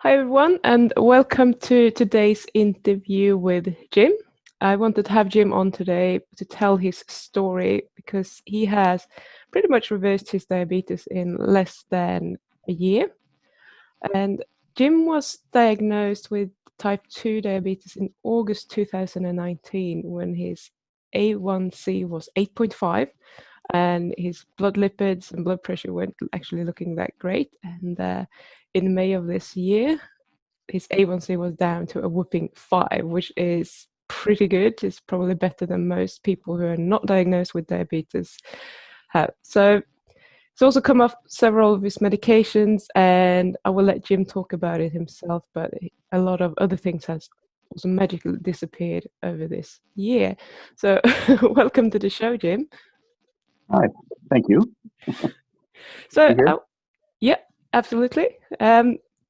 Hi everyone, and welcome to today's interview with Jim. I wanted to have Jim on today to tell his story because he has pretty much reversed his diabetes in less than a year. And Jim was diagnosed with type 2 diabetes in August 2019 when his A1C was 8.5 and his blood lipids and blood pressure weren't actually looking that great. And in May of this year, his A1C was down to a whooping 5, which is pretty good. It's probably better than most people who are not diagnosed with diabetes have. So he's also come off several of his medications, and I will let Jim talk about it himself, but a lot of other things has also magically disappeared over this year. So welcome to the show, Jim. Hi, thank you. So, You here? yeah, absolutely.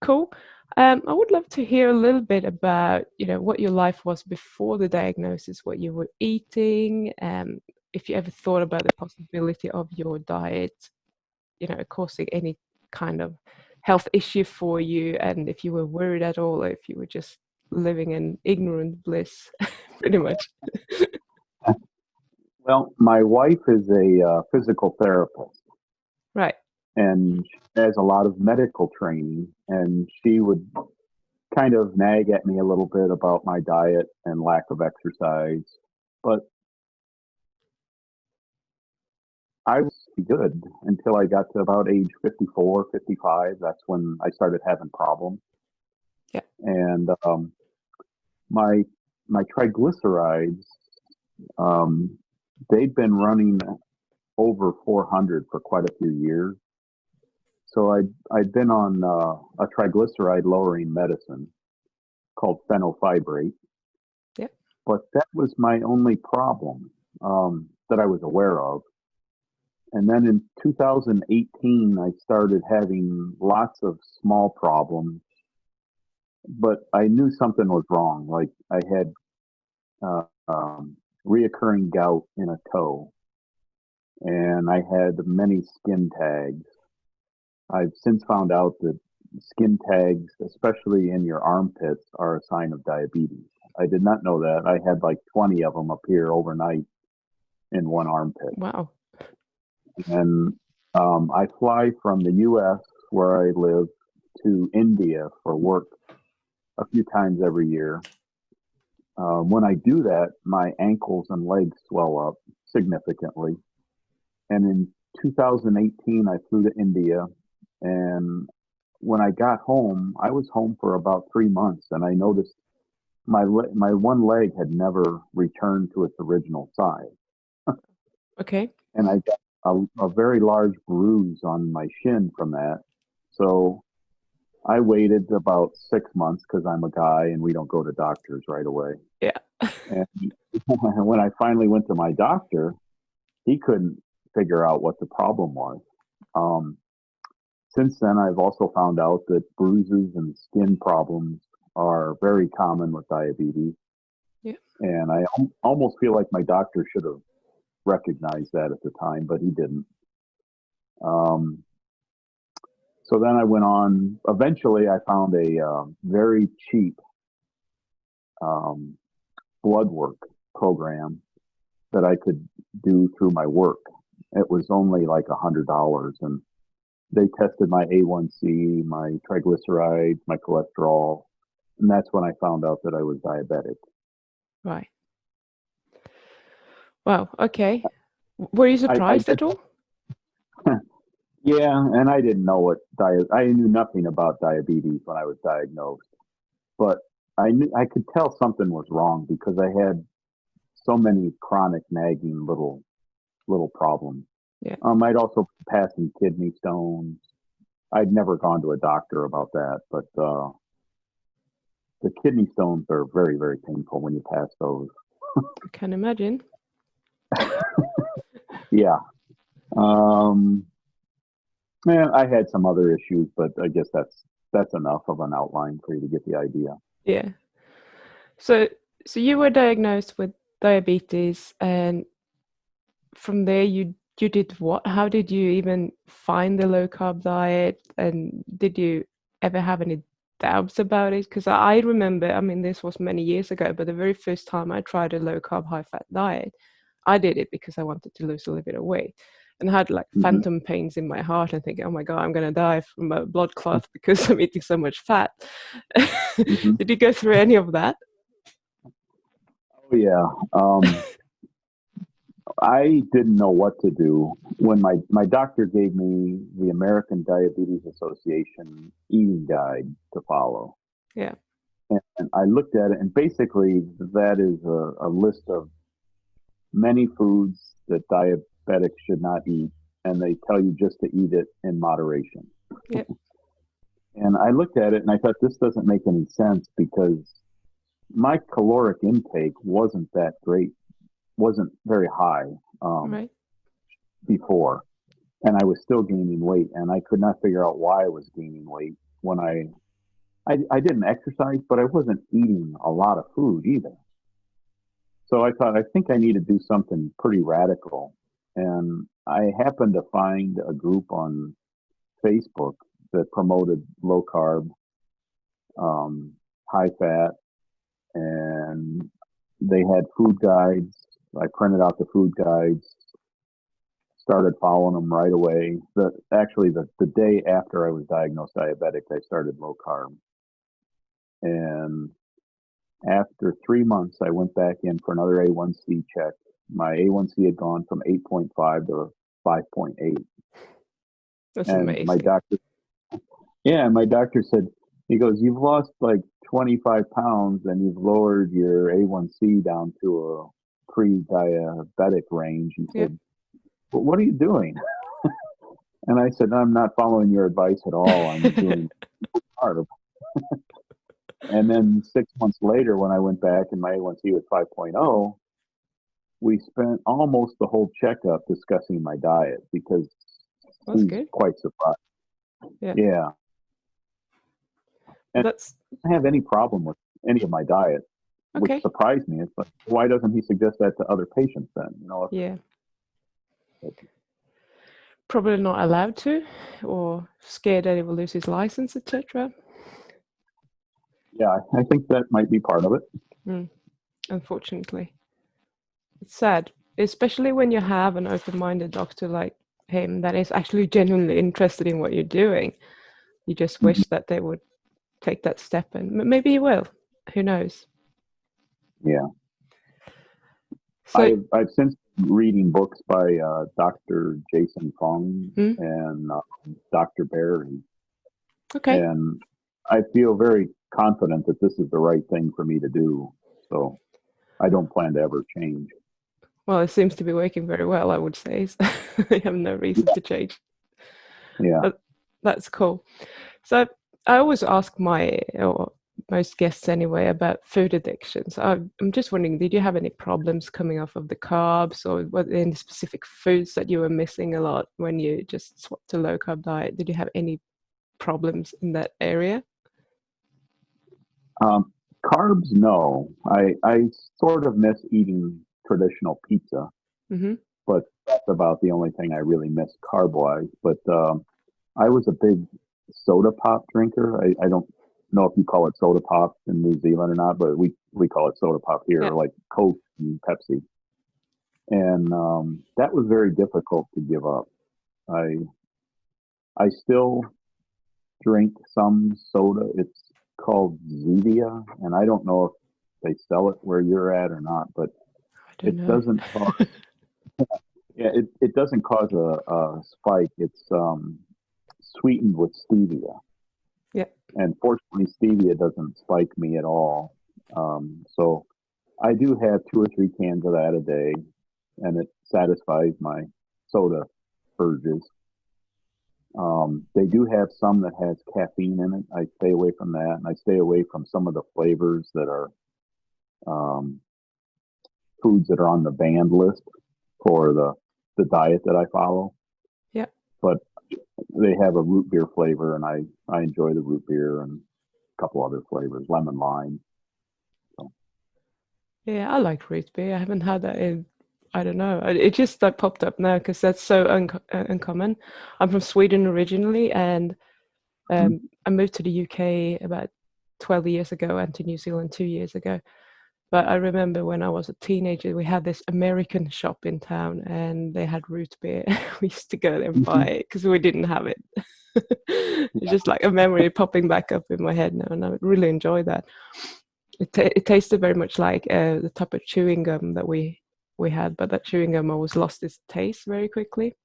Cool. I would love to hear a little bit about, what your life was before the diagnosis, what you were eating, if you ever thought about the possibility of your diet, causing any kind of health issue for you, and if you were worried at all, or if you were just living in ignorant bliss, pretty much. Well, my wife is a physical therapist, Right. and she has a lot of medical training, and she would kind of nag at me a little bit about my diet and lack of exercise. But I was good until I got to about age 54, 55. That's when I started having problems. Yeah. And my my triglycerides, um, they'd been running over 400 for quite a few years. So I'd been on a triglyceride lowering medicine called fenofibrate, Yeah. but that was my only problem that I was aware of. And then in 2018, I started having lots of small problems, but I knew something was wrong. Like I had reoccurring gout in a toe, and I had many skin tags. I've since found out that skin tags, especially in your armpits, are a sign of diabetes. I did not know that. I had like 20 of them appear overnight in one armpit. Wow. And I fly from the US, where I live, to India for work a few times every year. When I do that, my ankles and legs swell up significantly. And in 2018, I flew to India, and when I got home, I was home for about 3 months, and I noticed my one leg had never returned to its original size, Okay. and I got a very large bruise on my shin from that. So I waited about 6 months because I'm a guy and we don't go to doctors right away. Yeah. And when I finally went to my doctor, he couldn't figure out what the problem was. Um, Since then, I've also found out that bruises and skin problems are very common with diabetes. Yeah. And I almost feel like my doctor should have recognized that at the time, but he didn't. Um, so then I went on. Eventually, I found a very cheap um, blood work program that I could do through my work. It was only like $100, and they tested my A1C, my triglycerides, my cholesterol, and that's when I found out that I was diabetic. Right. Wow. Okay. Were you I surprised did, at all? yeah, and I didn't know I knew nothing about diabetes when I was diagnosed, but I could tell something was wrong because I had so many chronic nagging little problems. Yeah. I'd also passing kidney stones. I'd never gone to a doctor about that, but the kidney stones are very, very painful when you pass those. I can imagine. Yeah. Um, yeah, I had some other issues, but I guess that's enough of an outline for you to get the idea. Yeah. So so you were diagnosed with diabetes, and from there you did what? How did you even find the low carb diet, and did you ever have any doubts about it, because I remember, I mean, this was many years ago, but the very first time I tried a low carb, high fat diet, I did it because I wanted to lose a little bit of weight, and I had like Hmm. phantom pains in my heart and thinking, oh my God, I'm going to die from a blood clot because I'm eating so much fat. Hmm. Did you go through any of that? Oh yeah. I didn't know what to do when my doctor gave me the American Diabetes Association eating guide to follow. Yeah. And I looked at it, and basically that is a list of many foods that diabetics should not eat, and they tell you just to eat it in moderation. Yeah. And I looked at it and I thought, this doesn't make any sense because my caloric intake wasn't that great, wasn't very high Right. before. And I was still gaining weight, and I could not figure out why I was gaining weight when I didn't exercise, but I wasn't eating a lot of food either. So I thought, I think I need to do something pretty radical. And I happened to find a group on Facebook that promoted low carb, high fat, and they had food guides. I printed out the food guides, started following them right away. The day after I was diagnosed diabetic, I started low carb. And after 3 months, I went back in for another A1C check. My A1C had gone from 8.5 to 5.8. That's And amazing. my doctor said, he goes, you've lost like 25 pounds and you've lowered your A1C down to a pre-diabetic range. He Yeah. said, well, what are you doing? And I said, I'm not following your advice at all. I'm doing carb. And then 6 months later, when I went back and my A1C was 5.0, we spent almost the whole checkup discussing my diet because That's he's good. quite surprised. Yeah. Yeah. And That's I don't have any problem with any of my diet, which okay. surprised me. It's like, why doesn't he suggest that to other patients then? Yeah. Probably not allowed to, or scared that he will lose his license, etc. Yeah, I think that might be part of it. Unfortunately, it's sad, especially when you have an open-minded doctor like him that is actually genuinely interested in what you're doing. You just Mhm. wish that they would take that step, and maybe he will. Who knows? Yeah. So, I've since been reading books by Dr. Jason Fung mm, and Dr. Barry, okay. and I feel very confident that this is the right thing for me to do. So I don't plan to ever change. Well, it seems to be working very well, I would say. So I have no reason to change. Yeah. But that's cool. So I always ask my or most guests anyway about food addictions. I'm just wondering, did you have any problems coming off of the carbs, or were there any specific foods that you were missing a lot when you just swapped to low carb diet? Did you have any problems in that area? Um, Carbs, no. I sort of miss eating traditional pizza, Mm-hmm. but that's about the only thing I really miss carb wise. But I was a big soda pop drinker. I don't know if you call it soda pop in New Zealand or not, but we call it soda pop here, Yeah. like Coke and Pepsi. And that was very difficult to give up. I I still drink some soda. It's called Zevia, and I don't know if they sell it where you're at or not, but I don't it know. doesn't cause it doesn't cause a spike. It's sweetened with stevia, Yeah. and fortunately, stevia doesn't spike me at all. So I do have 2 or 3 cans of that a day, and it satisfies my soda urges. They do have some that has caffeine in it. I stay away from that, and I stay away from some of the flavors that are um, foods that are on the banned list for the diet that I follow. Yeah. But they have a root beer flavor, and I enjoy the root beer and a couple other flavors, lemon lime. So Yeah, I like root beer. I haven't had that in, I don't know. It just like popped up now because that's so uncommon. I'm from Sweden originally, and I moved to the UK about 12 years ago and to New Zealand 2 years ago. But I remember when I was a teenager, we had this American shop in town and they had root beer. We used to go there and buy it because we didn't have it. It's just like a memory popping back up in my head now, and I really enjoy that. It tasted very much like the type of chewing gum that we had, but that chewing gum always lost its taste very quickly.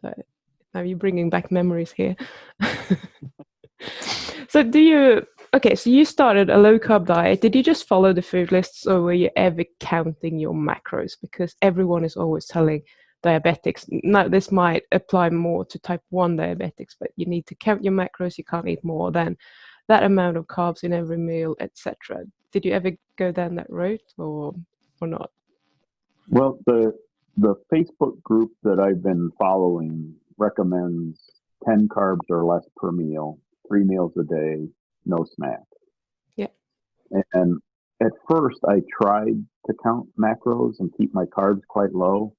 So now you're bringing back memories here. So so you started a low carb diet. Did you just follow the food lists, or were you ever counting your macros? Because everyone is always telling diabetics, now this might apply more to type 1 diabetics, but you need to count your macros. You can't eat more than that amount of carbs in every meal, etc. Did you ever go down that route or not? Well, the Facebook group that I've been following recommends 10 carbs or less per meal, 3 meals a day, no snacks. Yeah. And at first I tried to count macros and keep my carbs quite low.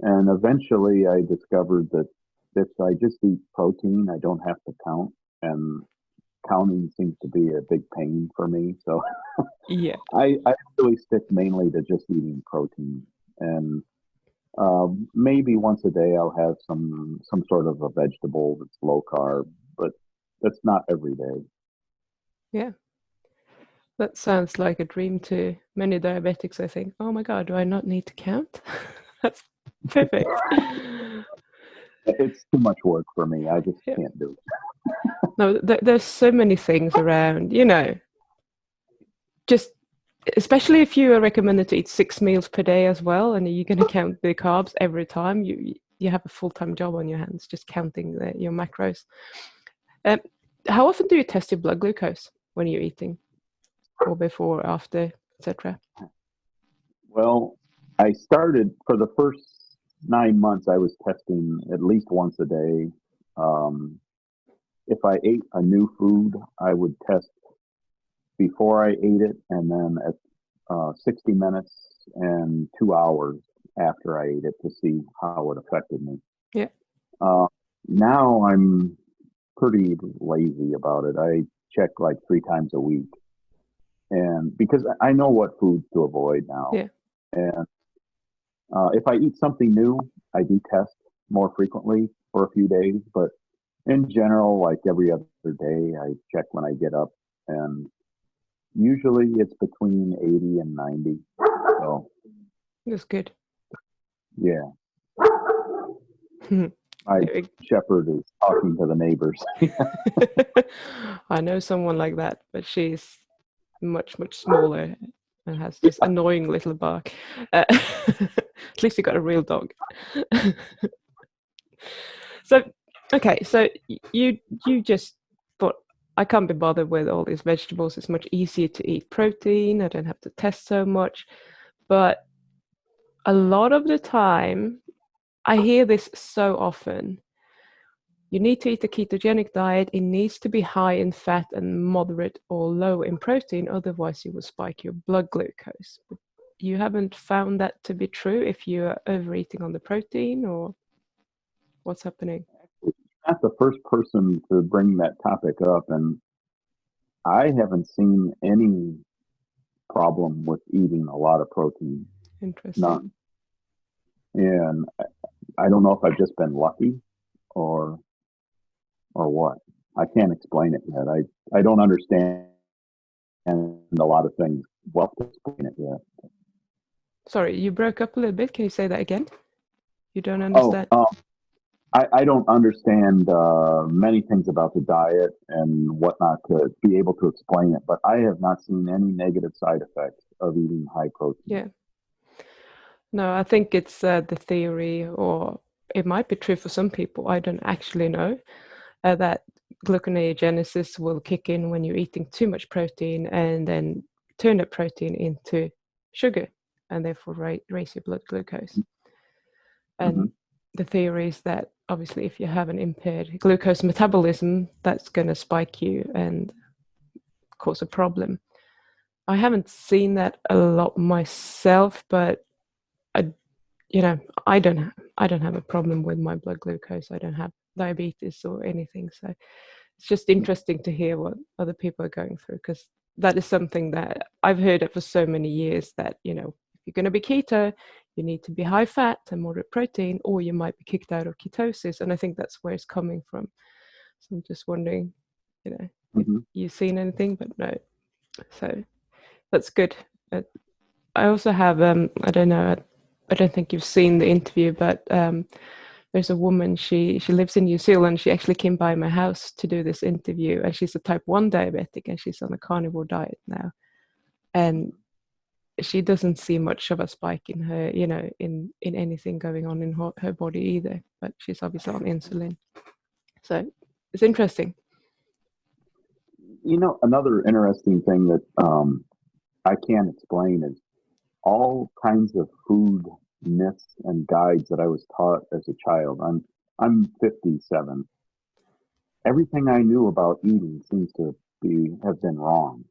And eventually I discovered that if I just eat protein, I don't have to count. And counting seems to be a big pain for me. So yeah, I really stick mainly to just eating protein. And maybe once a day I'll have some sort of a vegetable that's low carb, but that's not every day. Yeah. That sounds like a dream to many diabetics, I think. Oh my God, do I not need to count? That's perfect. It's too much work for me. I just Yeah. can't do it. No, there's so many things around, just especially if you are recommended to eat 6 meals per day as well, and you're going to count the carbs every time, you have a full-time job on your hands just counting your macros. How often do you test your blood glucose when you're eating, or before, after, etc.? Well, I started for the first 9 months, I was testing at least once a day. If I ate a new food, I would test before I ate it, and then at 60 minutes and 2 hours after I ate it to see how it affected me. Yeah. Now I'm pretty lazy about it. I check like 3 times a week, and because I know what foods to avoid now. Yeah. And if I eat something new, I do test more frequently for a few days. But in general, like every other day, I check when I get up, and usually it's between 80 and 90. So That's good. yeah. My shepherd is talking to the neighbors. I know someone like that, but she's much, much smaller and has this annoying little bark. At least you got a real dog. So, okay, so you just thought, I can't be bothered with all these vegetables. It's much easier to eat protein. I don't have to test so much. But a lot of the time, I hear this so often. You need to eat a ketogenic diet. It needs to be high in fat and moderate or low in protein. Otherwise, you will spike your blood glucose. But you haven't found that to be true if you are overeating on the protein, or what's happening? You're not the first person to bring that topic up, and I haven't seen any problem with eating a lot of protein. Interesting. None. And I don't know if I've just been lucky or what. I can't explain it yet. I don't understand a lot of things well to explain it yet. Sorry, you broke up a little bit. Can you say that again? You don't understand? I don't understand many things about the diet and whatnot to be able to explain it, but I have not seen any negative side effects of eating high protein. Yeah. No, I think it's the theory, or it might be true for some people. I don't actually know that gluconeogenesis will kick in when you're eating too much protein and then turn that protein into sugar and therefore raise your blood glucose. And the theory is that obviously if you have an impaired glucose metabolism, that's going to spike you and cause a problem. I haven't seen that a lot myself, but I don't have a problem with my blood glucose. I don't have diabetes or anything, so it's just interesting to hear what other people are going through, because that is something that I've heard it for so many years, that, you know, if you're going to be keto, you need to be high fat and moderate protein, or you might be kicked out of ketosis. And I think that's where it's coming from. So I'm just wondering, you know, if you've seen anything, but no. So that's good. I also have, I don't know, I don't think you've seen the interview, but there's a woman, she lives in New Zealand. She actually came by my house to do this interview, and she's a type 1 diabetic, and she's on a carnivore diet now. And she doesn't see much of a spike in her, you know, in anything going on in her body either, but she's obviously on insulin. So it's interesting. You know, another interesting thing that I can't explain is all kinds of food myths and guides that I was taught as a child. I'm 57. Everything I knew about eating seems to have been wrong.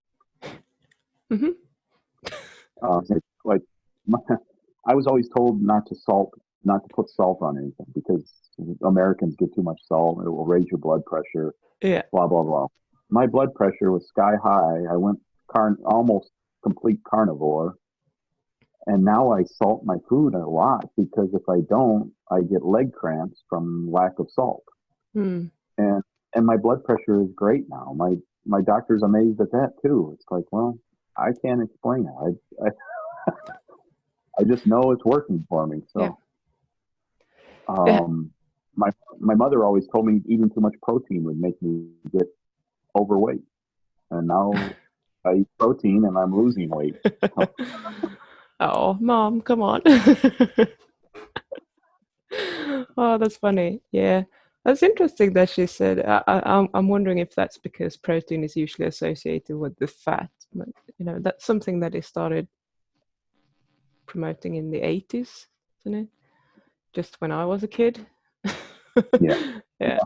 Mm-hmm. Like I was always told not to put salt on anything because Americans get too much salt. It will raise your blood pressure. Yeah. Blah blah blah. My blood pressure was sky high. I went almost complete carnivore. And now I salt my food a lot because if I don't, I get leg cramps from lack of salt. And my blood pressure is great now. My doctor's amazed at that too. It's like, well, I can't explain it. I just know it's working for me. So, my mother always told me eating too much protein would make me get overweight, and now I eat protein and I'm losing weight. Oh, Mom, come on. Oh, that's funny. Yeah, that's interesting that she said. I'm wondering if that's because protein is usually associated with the fat. But, you know, that's something that they started promoting in the 80s, isn't it? Just when I was a kid. Yeah.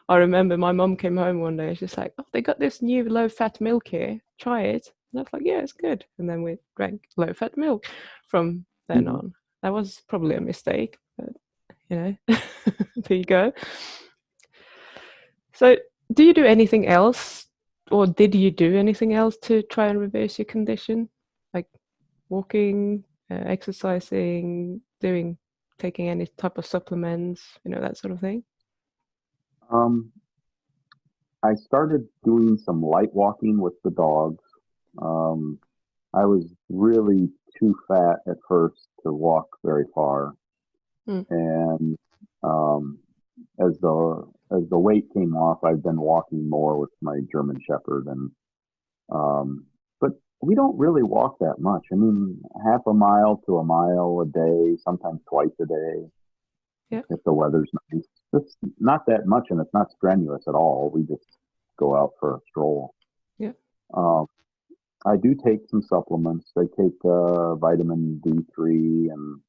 I remember my mom came home one day. She's like, "Oh, they got this new low-fat milk here. Try it." And I was like, "Yeah, it's good." And then we drank low-fat milk from then on. That was probably a mistake, but you know, there you go. So, do you do anything else, or did you do anything else to try and reverse your condition, like walking, exercising, taking any type of supplements, you know, that sort of thing? I started doing some light walking with the dogs. I was really too fat at first to walk very far, and as the weight came off, I've been walking more with my German Shepherd, and but we don't really walk that much. I mean, half a mile to a mile a day, sometimes twice a day. Yeah. If the weather's nice. It's not that much, and it's not strenuous at all. We just go out for a stroll. Yeah. I do take some supplements. I take vitamin D3, and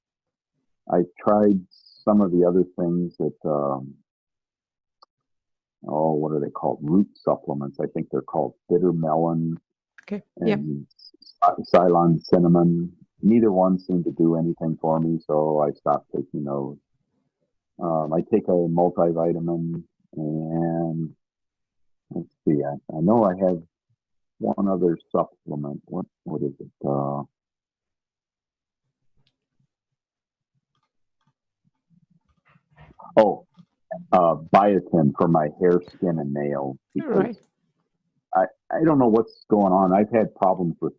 I tried some of the other things that, what are they called? Root supplements. I think they're called bitter melon and Ceylon cinnamon. Neither one seemed to do anything for me, so I stopped taking those. I take a multivitamin, and let's see, I know I have one other supplement. What is it? Biotin for my hair, skin, and nails. Because I don't know what's going on. I've had problems with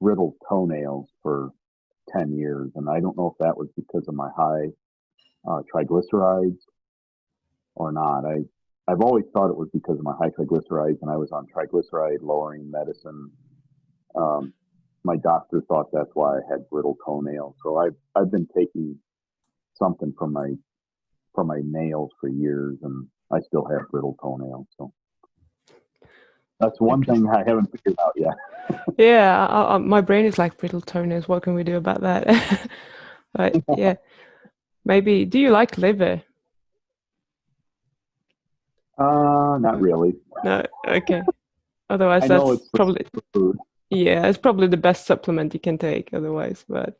brittle toenails for 10 years, and I don't know if that was because of my high triglycerides or not. I've always thought it was because of my high triglycerides, and I was on triglyceride lowering medicine. My doctor thought that's why I had brittle toenails. So I've been taking something from my nails for years, and I still have brittle toenails. So that's one thing I haven't figured out yet. Yeah, my brain is like brittle toenails. What can we do about that? But yeah, maybe. Do you like liver? Not really. No. Okay. Otherwise, I know it's probably food. Yeah, it's probably the best supplement you can take. Otherwise, but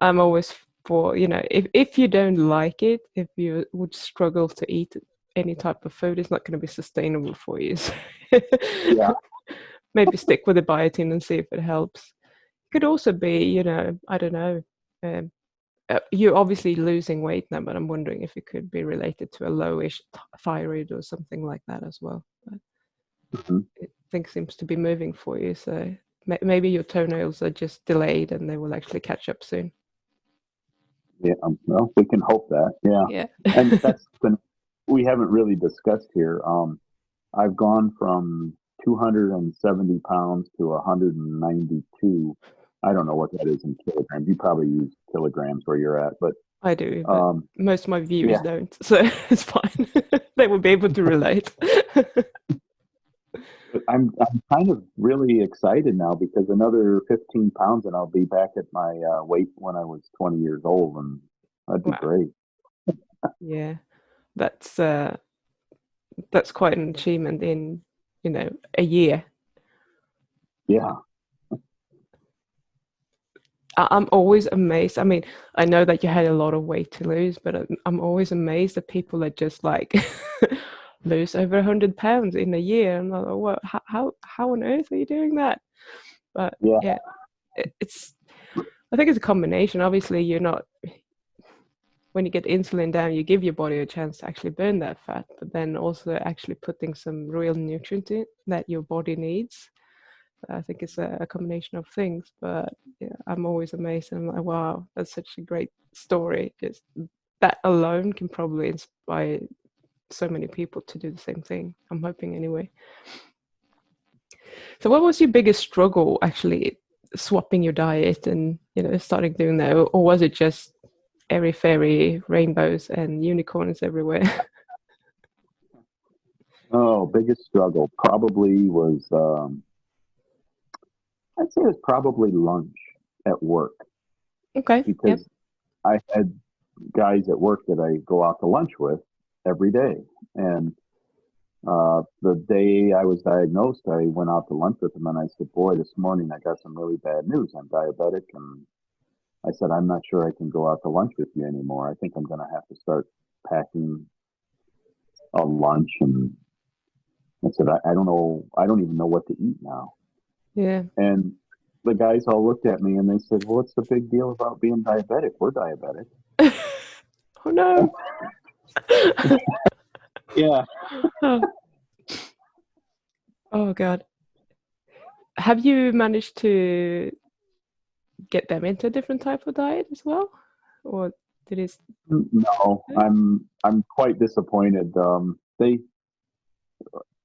I'm always for, you know, if you don't like it, if you would struggle to eat any type of food is not going to be sustainable for you. So Yeah. maybe stick with the biotin and see if it helps. Could also be, you know, I don't know. Um, you're obviously losing weight now, but I'm wondering if it could be related to a lowish thyroid or something like that as well. But Mhm. things seems to be moving for you, so maybe your toenails are just delayed and they will actually catch up soon. Yeah. Well, we can hope that. Yeah. Yeah. And that's been, we haven't really discussed here. I've gone from 270 pounds to 192. I don't know what that is in kilograms. You probably use kilograms where you're at, but I do, but most of my viewers yeah, don't, so it's fine. They will be able to relate. but I'm kind of really excited now because another 15 pounds and I'll be back at my weight when I was 20 years old, and that'd be Wow. great. Yeah, that's quite an achievement in, you know, a year. Yeah. I'm always amazed. I mean, I know that you had a lot of weight to lose, but I'm always amazed that people that just like lose over 100 pounds in a year. I'm like, what? How on earth are you doing that? But Yeah. yeah, it's. I think it's a combination. Obviously, you're not. When you get insulin down, you give your body a chance to actually burn that fat, but then also actually putting some real nutrient in that your body needs. I think it's a combination of things, but yeah, I'm always amazed and I'm like, wow, that's such a great story. Just that alone can probably inspire so many people to do the same thing. I'm hoping anyway. So what was your biggest struggle actually swapping your diet and, you know, starting doing that? Or was it just airy fairy rainbows and unicorns everywhere? Oh, biggest struggle probably was, I'd say it was probably lunch at work, Okay. Yep. because I had guys at work that I go out to lunch with every day. And the day I was diagnosed, I went out to lunch with them and I said, "Boy, this morning I got some really bad news. I'm diabetic." And I said, "I'm not sure I can go out to lunch with you anymore. I think I'm going to have to start packing a lunch." And I said, I don't know. I don't even know what to eat now." Yeah. And the guys all looked at me and they said, "Well, what's the big deal about being diabetic? We're diabetic." Oh no. Yeah. Oh. Oh God. Have you managed to get them into a different type of diet as well, or did it? No, I'm quite disappointed. They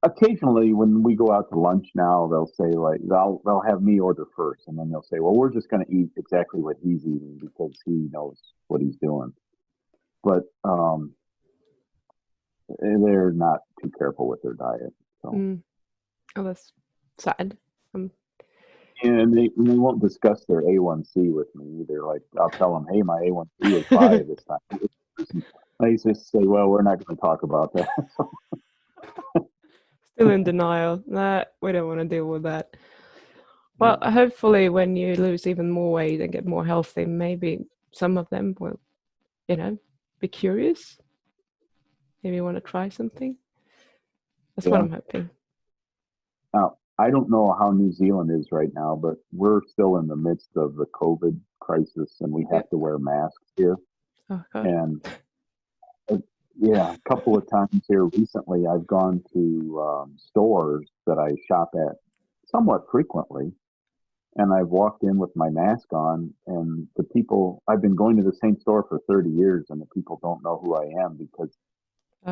occasionally, when we go out to lunch now, they'll say, like, they'll have me order first, and then they'll say, "Well, we're just going to eat exactly what he's eating because he knows what he's doing." But they're not too careful with their diet. So, Oh, that's sad. and they won't discuss their A1C with me either. Like, I'll tell them, "Hey, my A1C was 5 this time." They just say, "Well, we're not going to talk about that." Still in denial. Nah, we don't want to deal with that. Well, Yeah. hopefully, when you lose even more weight and get more healthy, maybe some of them will, you know, be curious. Maybe want to try something. That's what Yeah. I'm hoping. Now, I don't know how New Zealand is right now, but we're still in the midst of the COVID crisis and we Yeah. have to wear masks here. Oh God. And yeah, a couple of times here recently, I've gone to stores that I shop at somewhat frequently. And I've walked in with my mask on, and the people, I've been going to the same store for 30 years, and the people don't know who I am because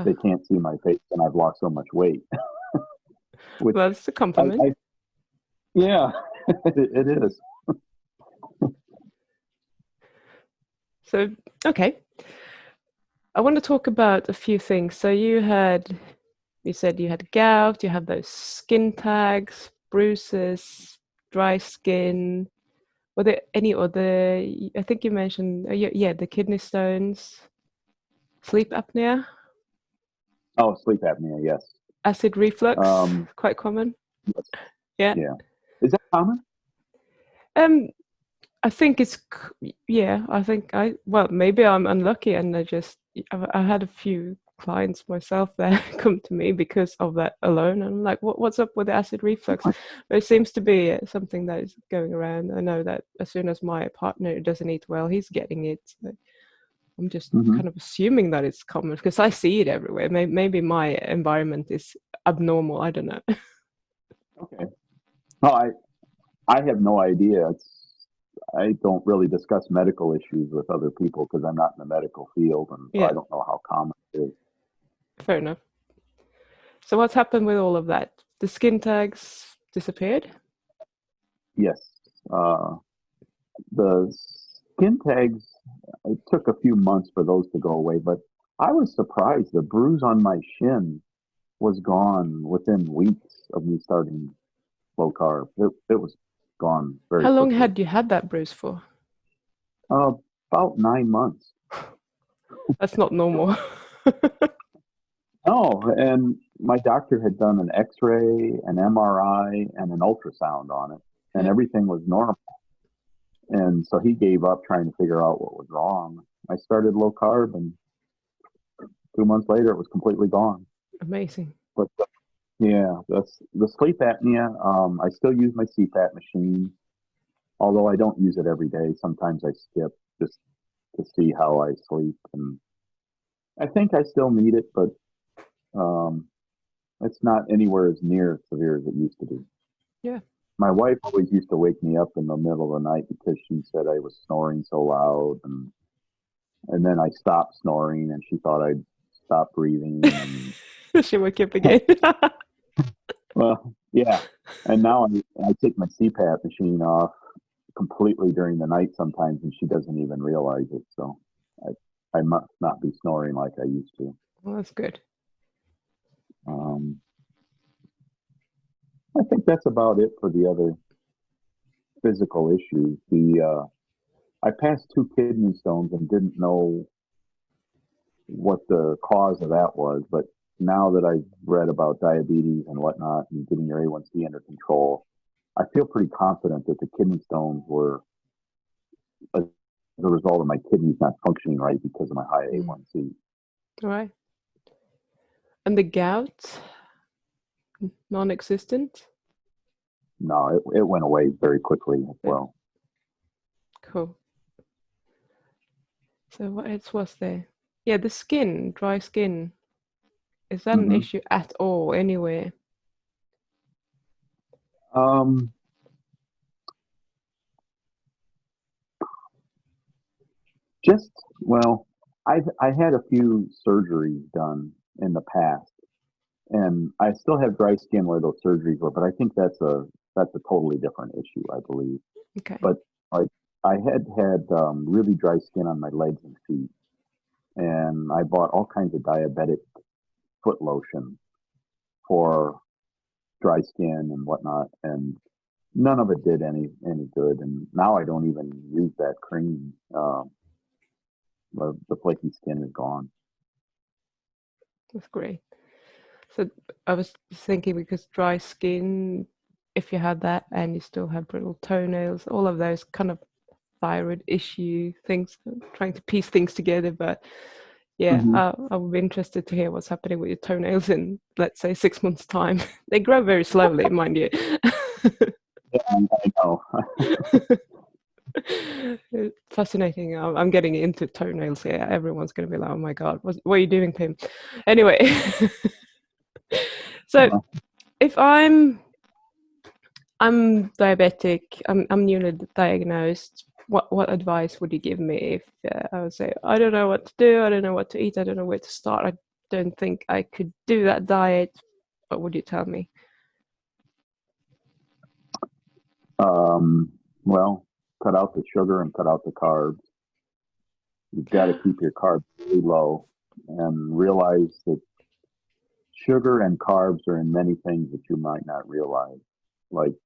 they can't see my face and I've lost so much weight. Which Well, that's a compliment. yeah, it is. So, okay. I want to talk about a few things. So you said you had gout, you have those skin tags, bruises, dry skin. Were there any other, I think you mentioned, yeah, the kidney stones, sleep apnea, Oh, sleep apnea, yes. acid reflux, Um, quite common. yes, Yeah. yeah. Is that common? Um, I think yeah, I think well, maybe I'm unlucky and I had a few clients myself that come to me because of that alone. And I'm like, what's up with the acid reflux? But it seems to be something that is going around. I know that as soon as my partner doesn't eat well, he's getting it. So I'm just kind of assuming that it's common because I see it everywhere. Maybe my environment is abnormal. I don't know. Okay. No, I have no idea. I don't really discuss medical issues with other people because I'm not in the medical field, and so I don't know how common it is. Fair enough. So what's happened with all of that? The skin tags disappeared? Yes. The skin tags, it took a few months for those to go away, but I was surprised. The bruise on my shin was gone within weeks of me starting low carb. It was gone very How long quickly. had you had that bruise for? About 9 months. That's not normal. No, and my doctor had done an X-ray, an MRI, and an ultrasound on it, and everything was normal. And so he gave up trying to figure out what was wrong. I started low carb, and 2 months later, it was completely gone. Amazing. But yeah, that's the sleep apnea. I still use my CPAP machine, although I don't use it every day. Sometimes I skip just to see how I sleep, and I think I still need it, but it's not anywhere as near as severe as it used to be. Yeah. My wife always used to wake me up in the middle of the night because she said I was snoring so loud, and then I stopped snoring, and she thought I'd stop breathing. And she woke up again. well, yeah. And now I take my CPAP machine off completely during the night sometimes, and she doesn't even realize it. So I must not be snoring like I used to. Well, that's good. I think that's about it for the other physical issues. I passed 2 kidney stones and didn't know what the cause of that was, but now that I've read about diabetes and whatnot and getting your A1C under control, I feel pretty confident that the kidney stones were as a result of my kidneys not functioning right because of my high A1C. All right. And the gout? Non-existent? No, it went away very quickly as well. Cool. So what else was there? Yeah, the skin, dry skin. Is that an issue at all anywhere? Well, I had a few surgeries done in the past, and I still have dry skin where those surgeries were, but I think that's a totally different issue, I believe. Okay. But I had really dry skin on my legs and feet, and I bought all kinds of diabetic foot lotion for dry skin and whatnot, and none of it did any good. And now I don't even use that cream. The flaky skin is gone. That's great. So I was thinking because dry skin, if you had that and you still have brittle toenails, all of those kind of thyroid issue things, trying to piece things together. But yeah, I would be interested to hear what's happening with your toenails in, let's say, 6 months' time. They grow very slowly, mind you. Yeah, I know. Fascinating. I'm getting into toenails here. Everyone's going to be like, "Oh my God, what are you doing, Pim?" Anyway, so if I'm diabetic, I'm newly diagnosed. What advice would you give me if I would say I don't know what to do, I don't know what to eat, I don't know where to start, I don't think I could do that diet? What would you tell me? Well, cut out the sugar and cut out the carbs. You've got to keep your carbs really low and realize that sugar and carbs are in many things that you might not realize. Like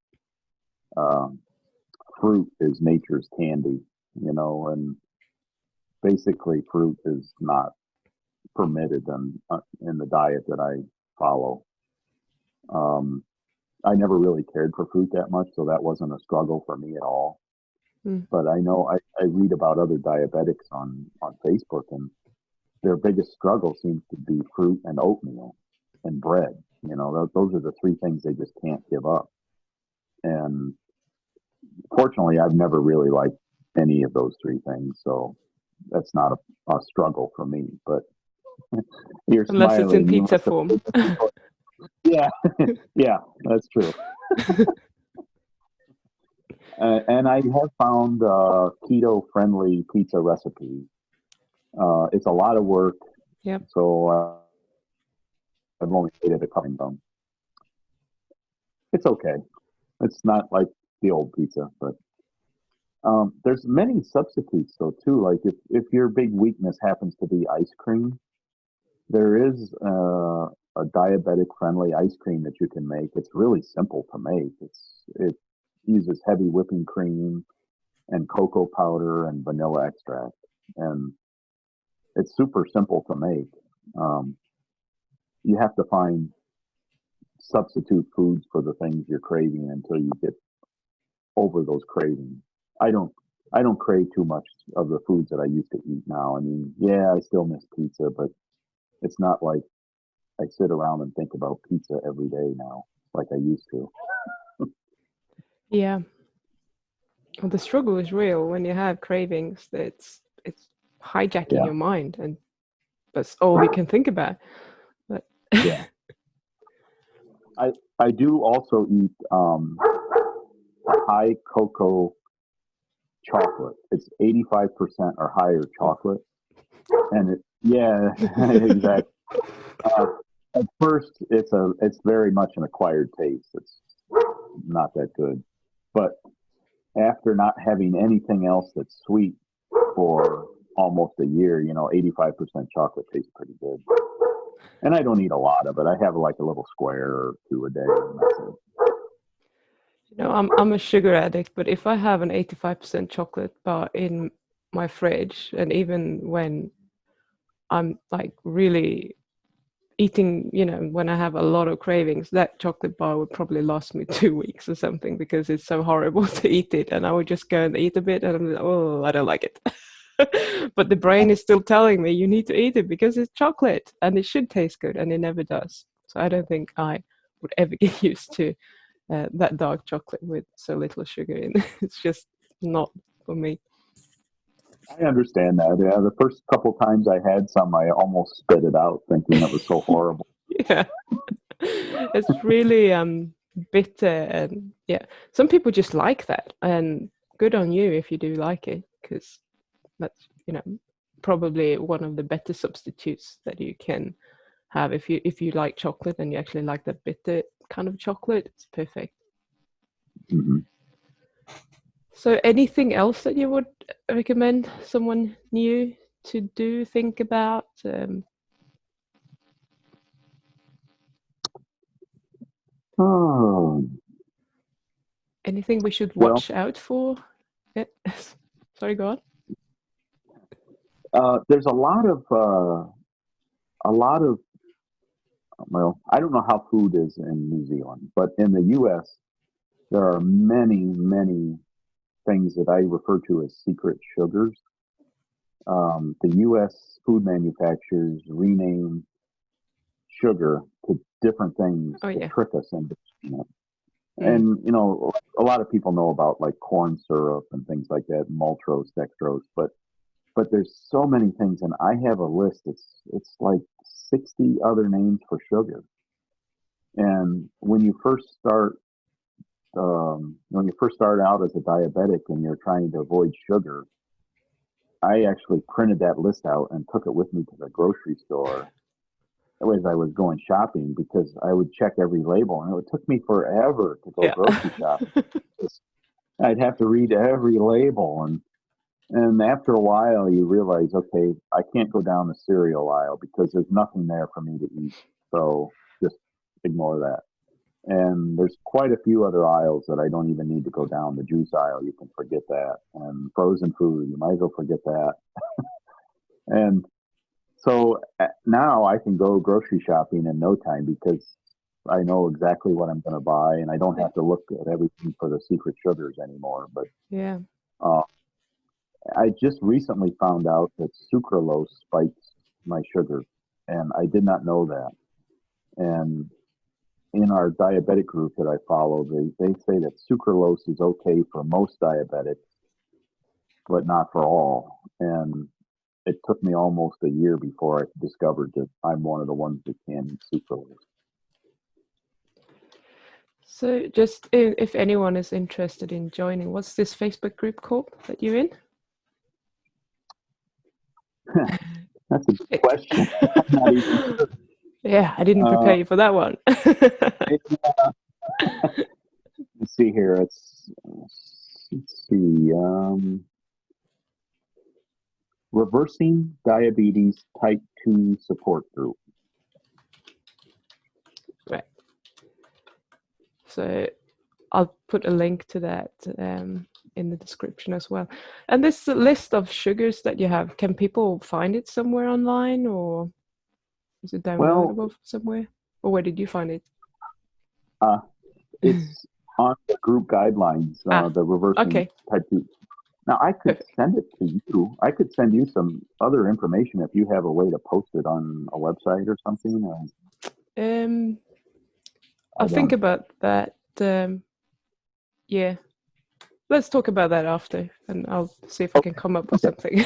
fruit is nature's candy, and basically fruit is not permitted in the diet that I follow. I never really cared for fruit that much, so that wasn't a struggle for me at all. But I know I read about other diabetics on Facebook, and their biggest struggle seems to be fruit and oatmeal and bread. You know, those are the three things they just can't give up. And fortunately, I've never really liked any of those three things, so that's not a struggle for me. But you're Unless it's in smiling. You pizza must form. have, yeah, yeah, that's true. And I have found keto-friendly pizza recipes. It's a lot of work, Yep. so I've only made it a couple of them. It's okay. It's not like the old pizza, but there's many substitutes though too. Like if your big weakness happens to be ice cream, there is a diabetic friendly ice cream that you can make. It's really simple to make. It uses heavy whipping cream and cocoa powder and vanilla extract, and it's super simple to make. You have to find substitute foods for the things you're craving until you get over those cravings. I don't I don't crave too much of the foods that I used to eat now. I mean, yeah, I still miss pizza, but it's not like I sit around and think about pizza every day now like I used to. Yeah. Well, the struggle is real when you have cravings. It's hijacking Yeah, your mind, and that's all we can think about. But yeah. I do also eat high cocoa chocolate. It's 85% or higher chocolate, and yeah, exactly. Uh, at first, it's very much an acquired taste. It's not that good, but after not having anything else that's sweet for almost a year, 85% chocolate tastes pretty good. And I don't eat a lot of it. I have like a little square or two a day, and that's it. I'm a sugar addict, but if I have an 85% chocolate bar in my fridge, and even when I'm like really eating, when I have a lot of cravings, that chocolate bar would probably last me 2 weeks or something because it's so horrible to eat it. And I would just go and eat a bit and I'm like, oh, I don't like it. But the brain is still telling me you need to eat it because it's chocolate and it should taste good, and it never does. So I don't think I would ever get used to that dark chocolate with so little sugar in. It's just not for me. I understand that. Yeah, the first couple times I had some, I almost spit it out, thinking it was so horrible. Yeah. It's really bitter, and yeah, some people just like that, and good on you if you do like it, because that's probably one of the better substitutes that you can have if you like chocolate and you actually like the bitter kind of chocolate. It's perfect. Hmm. So anything else that you would recommend someone new to do, think about? Oh, Anything we should well, watch out for? Yeah. Sorry, go on. there's a lot of, well, I don't know how food is in New Zealand, but in the U.S., there are many, many things that I refer to as secret sugars. The U.S. food manufacturers rename sugar to different things Oh to yeah. trick us into eating it. Mm. And a lot of people know about like corn syrup and things like that, maltose, dextrose, but there's so many things, and I have a list. It's like 60 other names for sugar. And when you first start out as a diabetic and you're trying to avoid sugar, I actually printed that list out and took it with me to the grocery store as I was going shopping because I would check every label, and it took me forever to go Yeah. grocery shopping. I'd have to read every label, and after a while, you realize, okay, I can't go down the cereal aisle because there's nothing there for me to eat. So just ignore that. And there's quite a few other aisles that I don't even need to go down. The juice aisle, you can forget that. And frozen food, you might as well forget that. And so now I can go grocery shopping in no time because I know exactly what I'm going to buy, and I don't have to look at everything for the secret sugars anymore. But Yeah. uh, I just recently found out that sucralose spikes my sugar, and I did not know that. And in our diabetic group that I follow, they say that sucralose is okay for most diabetics, but not for all. And it took me almost a year before I discovered that I'm one of the ones that can eat sucralose. So just if anyone is interested in joining, what's this Facebook group called that you're in? That's a good question. I'm not even sure. Yeah, I didn't prepare you for that one. Let's see here. Let's see. Reversing Diabetes Type 2 Support Group. Right. So I'll put a link to that in the description as well. And this list of sugars that you have, can people find it somewhere online, or is it downloadable somewhere? Or where did you find it? It's on the group guidelines, the Reversing Type 2. Now, I could send it to you. I could send you some other information if you have a way to post it on a website or something. I'll think about that. Yeah. Let's talk about that after, and I'll see if I can come up with something.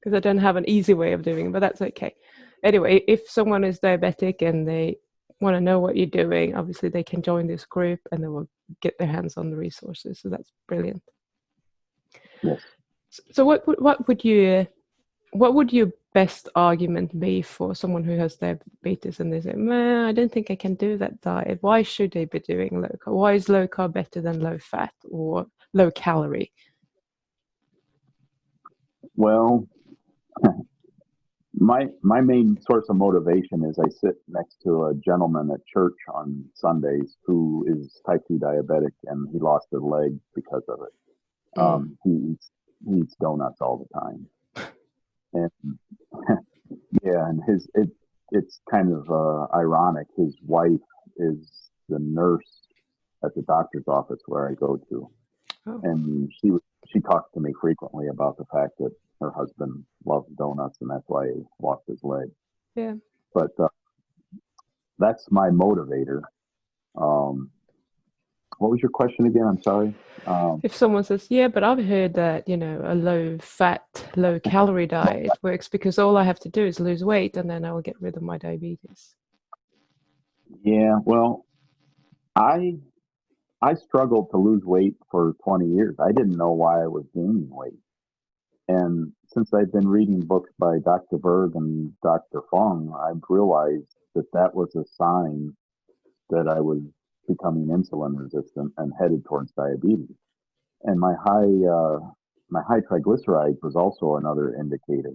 Because I don't have an easy way of doing it, but that's okay. Anyway, if someone is diabetic and they want to know what you're doing, obviously they can join this group and they will get their hands on the resources. So that's brilliant. Yes. So what would your best argument be for someone who has diabetes and they say, man, I don't think I can do that diet. Why should they be doing low carb? Why is low carb better than low fat or low calorie? Well, my main source of motivation is I sit next to a gentleman at church on Sundays who is type 2 diabetic, and he lost his leg because of it. He eats donuts all the time. And yeah, and it's kind of ironic. His wife is the nurse at the doctor's office where I go to. And she talks to me frequently about the fact that her husband loves donuts and that's why he lost his leg. Yeah. But that's my motivator. What was your question again? I'm sorry. If someone says, yeah, but I've heard that, a low fat, low calorie diet works because all I have to do is lose weight and then I will get rid of my diabetes. Yeah, well, I struggled to lose weight for 20 years. I didn't know why I was gaining weight. And since I've been reading books by Dr. Berg and Dr. Fung, I've realized that was a sign that I was becoming insulin resistant and headed towards diabetes. And my high triglycerides was also another indicator.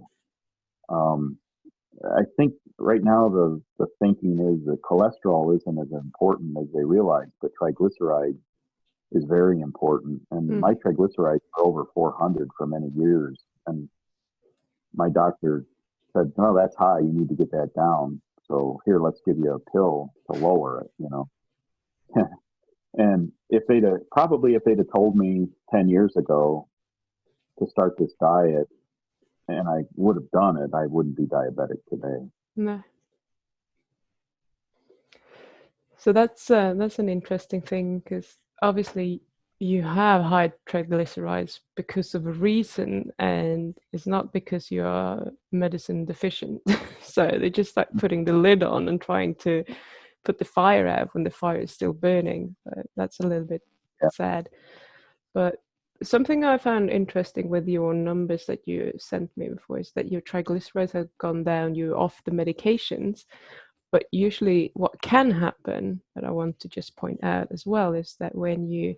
I think right now the thinking is that cholesterol isn't as important as they realize, but triglycerides is very important. And my triglycerides were over 400 for many years. And my doctor said, no, that's high. You need to get that down. So here, let's give you a pill to lower it, And if they'd have told me 10 years ago to start this diet, and I would have done it, I wouldn't be diabetic today. No. So that's an interesting thing, because obviously you have high triglycerides because of a reason, and it's not because you are medicine deficient. So they just like putting the lid on and trying to put the fire out when the fire is still burning. That's a little bit sad. But something I found interesting with your numbers that you sent me before is that your triglycerides have gone down, you're off the medications. But usually what can happen, that I want to just point out as well, is that when you're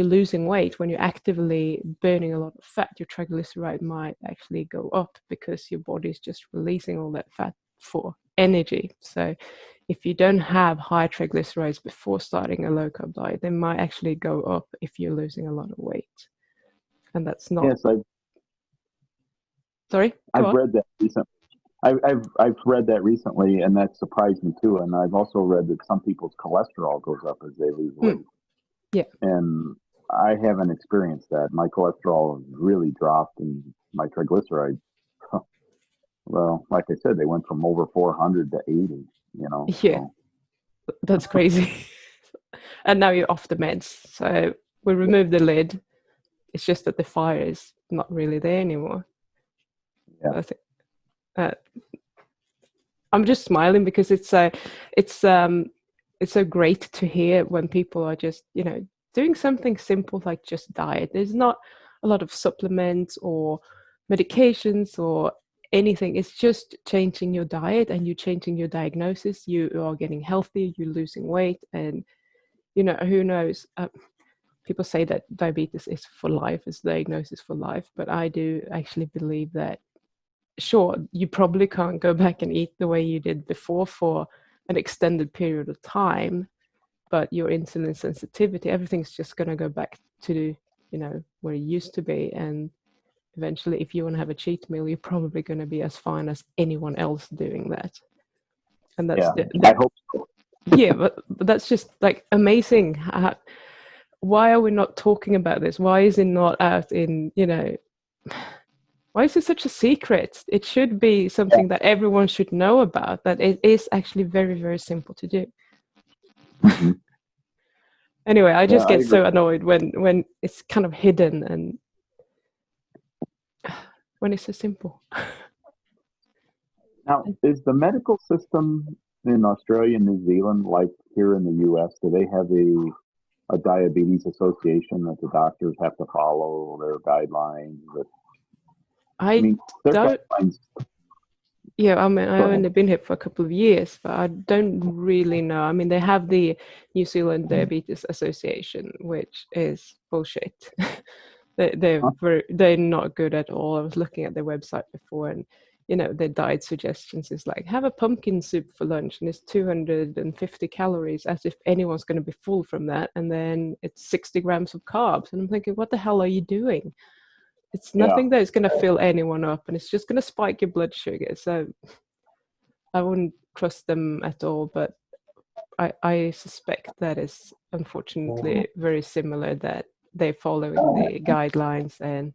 losing weight, when you're actively burning a lot of fat, your triglyceride might actually go up because your body's just releasing all that fat for energy. So if you don't have high triglycerides before starting a low carb diet, they might actually go up if you're losing a lot of weight. And that's not. Yes, I've read that recently. I've read that recently, and that surprised me too. And I've also read that some people's cholesterol goes up as they lose weight. Yeah. And I haven't experienced that. My cholesterol has really dropped, and my triglycerides well, like I said, they went from over 400 to 80, you know, Yeah, so. that's crazy. And now you're off the meds. So we removed the lid. It's just that the fire is not really there anymore. Yeah. I think, uh, I'm just smiling because it's so great to hear when people are just, doing something simple like just diet. There's not a lot of supplements or medications or anything. It's just changing your diet, and you changing your diagnosis. You are getting healthy, you're losing weight, and who knows. People say that diabetes is for life, is diagnosis for life, but I do actually believe that, sure, you probably can't go back and eat the way you did before for an extended period of time, but your insulin sensitivity, everything's just going to go back to, where it used to be. And eventually, if you want to have a cheat meal, you're probably going to be as fine as anyone else doing that. And that's Yeah, I hope so. Yeah, but that's just like amazing. Why are we not talking about this? Why is it not out in, why is it such a secret? It should be something that everyone should know about, that it is actually very, very simple to do. Mm-hmm. Anyway, I just I get agree. so annoyed when it's kind of hidden and when it's so simple. Now, is the medical system in Australia and New Zealand like here in the U.S.? Do they have a diabetes association that the doctors have to follow their guidelines? I I mean, their don't, guidelines. yeah, I mean, I've Go ahead. only been here for a couple of years, but I don't really know. I mean, they have the New Zealand Diabetes Association, which is bullshit. Huh? They're not good at all. I was looking at their website before, and their diet suggestions is like, have a pumpkin soup for lunch, and it's 250 calories, as if anyone's going to be full from that, and then it's 60 grams of carbs, and I'm thinking, what the hell are you doing? It's Yeah. nothing that is going to fill anyone up, and it's just going to spike your blood sugar. So I wouldn't trust them at all, but I suspect that is unfortunately very similar, that they're following the guidelines. And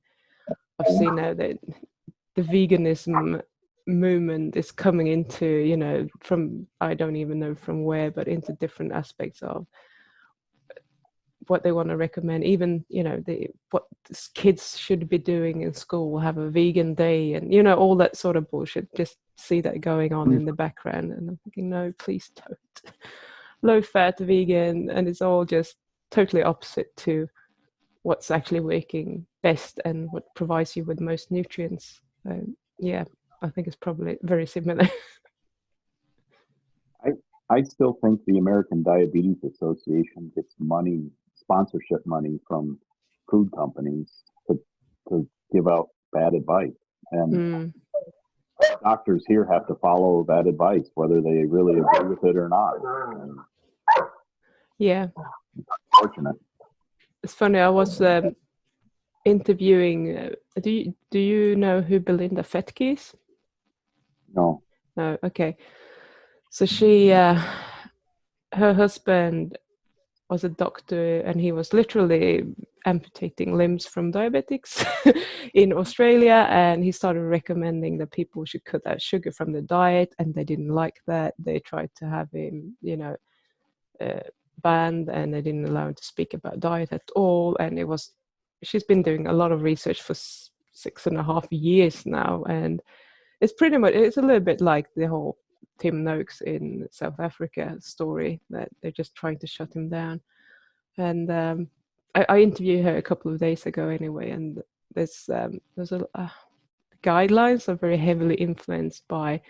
I've seen now that the veganism movement is coming into, from, I don't even know from where, but into different aspects of what they want to recommend. Even, what kids should be doing in school, have a vegan day, and, all that sort of bullshit. Just see that going on in the background. And I'm thinking, no, please don't. Low fat vegan, and it's all just totally opposite to what's actually working best and what provides you with most nutrients. Yeah, I think it's probably very similar. I still think the American Diabetes Association gets money, sponsorship money from food companies to give out bad advice. And doctors here have to follow that advice, whether they really agree with it or not. And Yeah, unfortunate. it's funny. I was interviewing. Do you know who Belinda Fettke is? No. No. Okay. So she, her husband was a doctor, and he was literally amputating limbs from diabetics in Australia, and he started recommending that people should cut out sugar from the diet, and they didn't like that. They tried to have him, banned, and they didn't allow him to speak about diet at all. And she's been doing a lot of research for 6.5 years now, and it's a little bit like the whole Tim Noakes in South Africa story, that they're just trying to shut him down. And I interviewed her a couple of days ago anyway, and there's guidelines are very heavily influenced by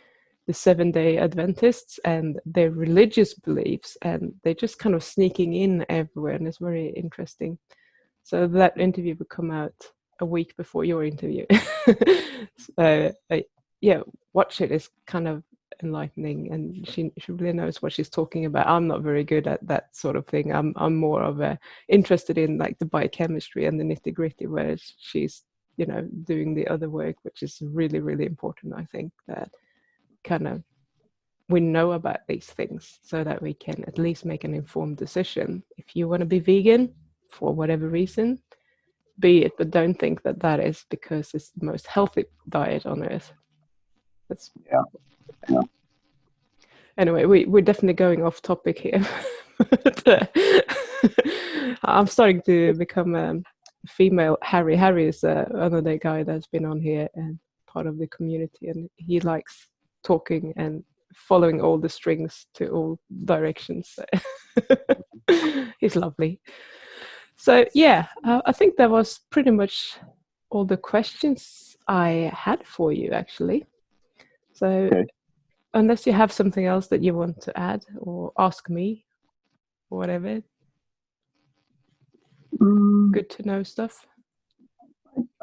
the 7-day Adventists and their religious beliefs, and they're just kind of sneaking in everywhere, and it's very interesting. So that interview will come out a week before your interview. So yeah, watch it. It's kind of enlightening, and she really knows what she's talking about. I'm not very good at that sort of thing. I'm more of interested in like the biochemistry and the nitty gritty, whereas she's doing the other work, which is really, really important. I think that kind of we know about these things so that we can at least make an informed decision. If you want to be vegan for whatever reason, be it, but don't think that that is because it's the most healthy diet on earth. That's Yeah. Yeah. Anyway, we're definitely going off topic here. But, I'm starting to become a female Harry. Harry is another guy that's been on here and part of the community, and he likes talking and following all the strings to all directions. He's lovely. So yeah, I think that was pretty much all the questions I had for you, actually. So Okay. unless you have something else that you want to add or ask me or whatever, good to know stuff.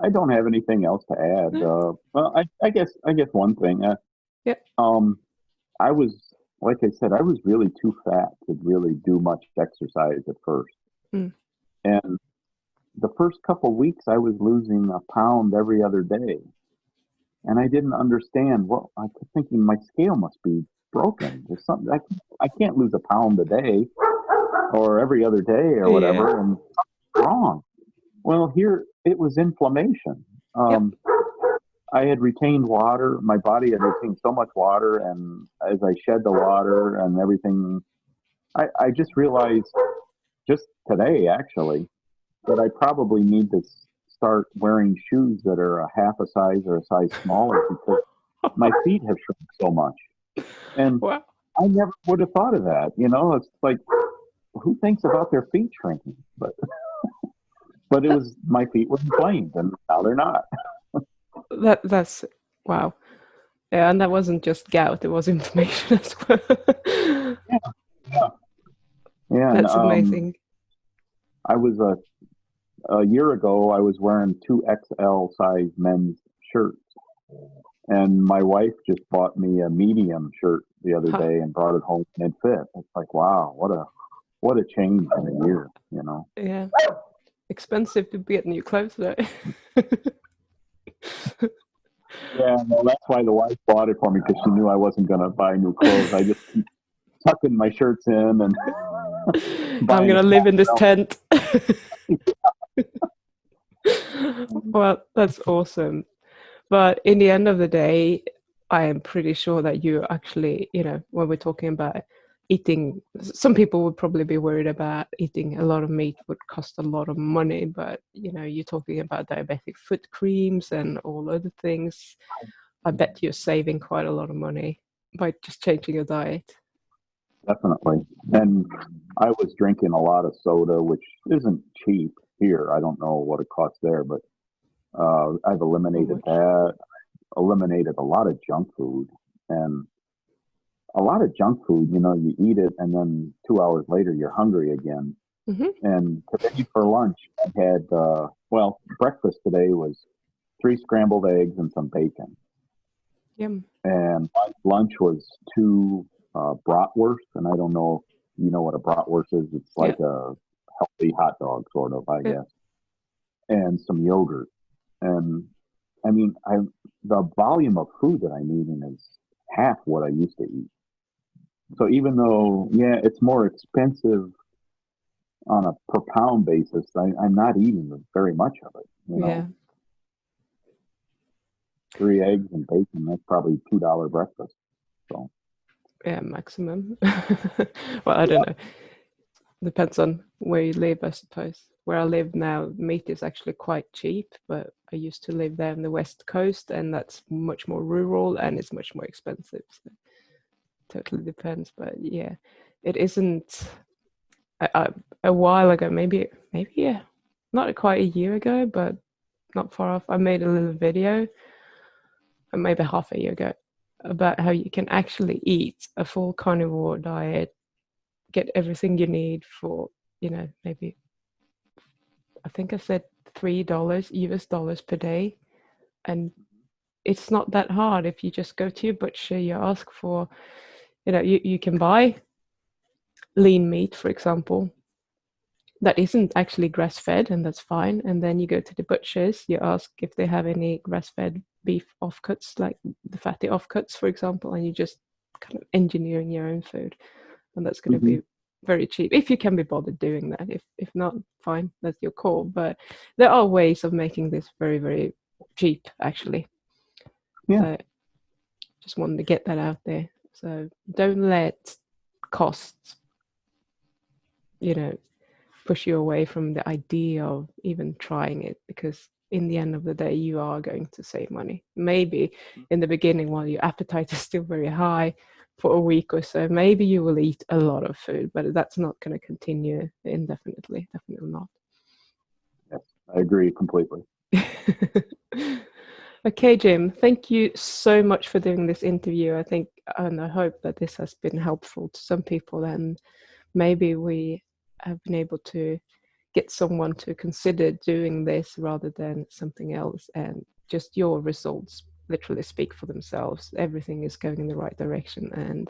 I don't have anything else to add. No? Well, I guess one thing. Yeah. I was, like I said, I was really too fat to really do much exercise at first. Mm. And the first couple of weeks, I was losing a pound every other day. And I didn't understand. Well, I kept thinking my scale must be broken. There's something, I can't lose a pound a day or every other day or whatever. Yeah. And something's wrong. Well, here it was inflammation. Yep. I had retained water. My body had retained so much water, and as I shed the water and everything, I just realized just today, actually, that I probably need to start wearing shoes that are a half a size or a size smaller because my feet have shrunk so much. And Wow. I never would have thought of that. You know, it's like, who thinks about their feet shrinking? But it was, my feet were inflamed, and now they're not. That's wow. Yeah, and that wasn't just gout; it was inflammation as well. Yeah. Yeah. And That's amazing. I was a year ago, I was wearing 2XL size men's shirts, and my wife just bought me a medium shirt the other Huh. day and brought it home and it fit. It's like, wow, what a change in a year, you know. Yeah. Expensive to get new clothes though. Yeah, well, that's why the wife bought it for me, because she knew I wasn't going to buy new clothes. I just keep tucking my shirts in and I'm gonna live in this tent. Well, that's awesome. But in the end of the day, I am pretty sure that you actually, when we're talking about eating, some people would probably be worried about eating a lot of meat would cost a lot of money, but you're talking about diabetic foot creams and all other things. I bet you're saving quite a lot of money by just changing your diet. Definitely. And I was drinking a lot of soda, which isn't cheap here. I don't know what it costs there, but I've eliminated that. Eliminated a lot of junk food, and a lot of junk food, you eat it and then 2 hours later you're hungry again. Mm-hmm. And today for lunch, I had, breakfast today was 3 scrambled eggs and some bacon. Yum. And lunch was 2 bratwursts, and I don't know if you know what a bratwurst is. It's like a healthy hot dog, sort of, I guess, and some yogurt. And I mean, the volume of food that I'm eating is half what I used to eat. So even though, it's more expensive on a per pound basis, I'm not eating very much of it. Yeah. 3 eggs and bacon, that's probably $2 breakfast. So yeah, maximum. Well, I don't know. Depends on where you live, I suppose. Where I live now, meat is actually quite cheap, but I used to live there on the West Coast, and that's much more rural and it's much more expensive. So totally depends. But yeah, it isn't. A while ago, maybe not quite a year ago, but not far off, I made a little video, maybe half a year ago, about how you can actually eat a full carnivore diet, get everything you need for, maybe, I think I said $3 US dollars per day. And it's not that hard. If you just go to your butcher, you ask for, you can buy lean meat, for example, that isn't actually grass fed, and that's fine. And then you go to the butchers, you ask if they have any grass fed beef offcuts, like the fatty offcuts, for example, and you just kind of engineering your own food. And that's going to be very cheap if you can be bothered doing that. If not, fine, that's your call. But there are ways of making this very, very cheap, actually. yeah. just wanted to get that out there. So don't let costs, push you away from the idea of even trying it, because in the end of the day, you are going to save money. Maybe in the beginning, while your appetite is still very high for a week or so, maybe you will eat a lot of food, but that's not going to continue indefinitely. Definitely not. Yes, I agree completely. Okay, Jim, thank you so much for doing this interview. I think, and I hope that this has been helpful to some people, and maybe we have been able to get someone to consider doing this rather than something else, and just your results literally speak for themselves. Everything is going in the right direction, and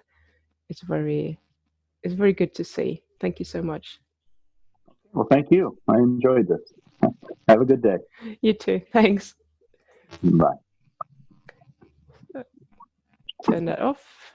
it's very good to see. Thank you so much. Well, thank you. I enjoyed this. Have a good day. You too. Thanks. Bye. Turn that off.